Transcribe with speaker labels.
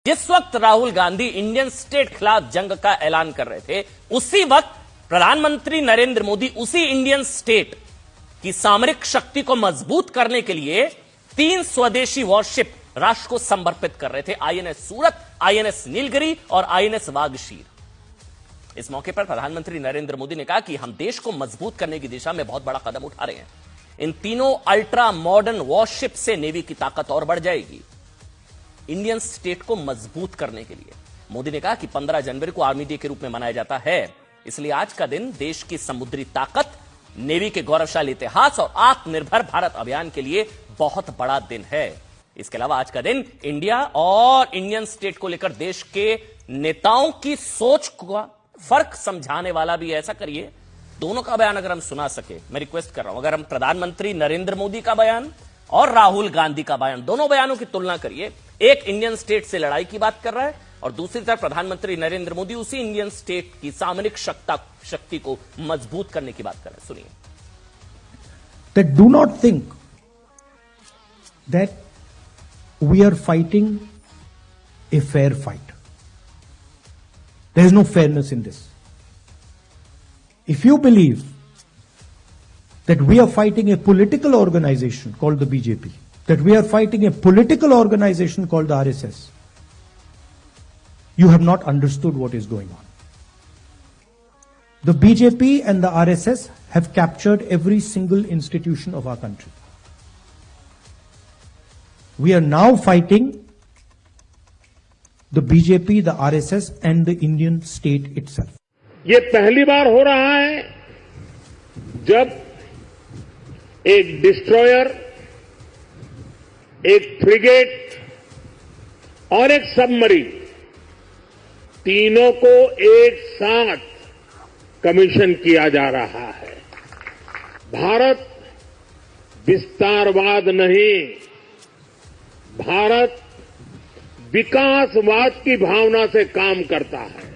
Speaker 1: जिस वक्त Rahul Gandhi Indian state खिलाफ जंग का ऐलान कर रहे थे, उसी वक्त प्रधानमंत्री नरेंद्र मोदी उसी इंडियन स्टेट की सामरिक शक्ति को मजबूत करने के लिए 3 स्वदेशी वॉरशिप राष्ट्र को समर्पित कर रहे थे। आईएनएस सूरत, आईएनएस नीलगिरी और आईएनएस वागशीर। इस मौके पर प्रधानमंत्री नरेंद्र मोदी ने कहा कि हम देश को मजबूत करने की दिशा में बहुत बड़ा कदम उठा रहे हैं। इन तीनों अल्ट्रा मॉडर्न वॉरशिप से नेवी की ताकत और बढ़ जाएगी। इंडियन स्टेट को मजबूत करने के लिए मोदी ने कहा कि 15 जनवरी को आर्मी डे के रूप में मनाया जाता है, इसलिए आज का दिन देश की समुद्री ताकत, नेवी के गौरवशाली इतिहास और आत्मनिर्भर भारत अभियान के लिए बहुत बड़ा दिन है। इसके अलावा आज का दिन इंडिया और इंडियन स्टेट को लेकर देश के नेताओं की सोच का फर्क समझाने वाला भी। ऐसा करिए, दोनों का बयान अगर हम सुना सके, मैं रिक्वेस्ट कर रहा हूं, अगर हम प्रधानमंत्री नरेंद्र मोदी का बयान और राहुल गांधी का बयान, दोनों बयानों की तुलना करिए। एक इंडियन स्टेट से लड़ाई की बात कर रहा है और दूसरी तरफ प्रधानमंत्री नरेंद्र मोदी उसी इंडियन स्टेट की सामरिक शक्ति को मजबूत करने की बात कर रहे हैं। सुनिए।
Speaker 2: That do not think that we are fighting a fair fight. There is no fairness in this. If you believe that we are fighting a political organization called the BJP, that we are fighting a political organization called the RSS, you have not understood what is going on. The BJP and the RSS have captured every single institution of our country. We are now fighting the BJP, the RSS and the Indian state itself.
Speaker 3: ये पहली बार हो रहा है जब एक destroyer, एक frigate और एक सबमरीन, तीनों को एक साथ कमीशन किया जा रहा है। भारत विस्तारवाद नहीं, भारत विकासवाद की भावना से काम करता है।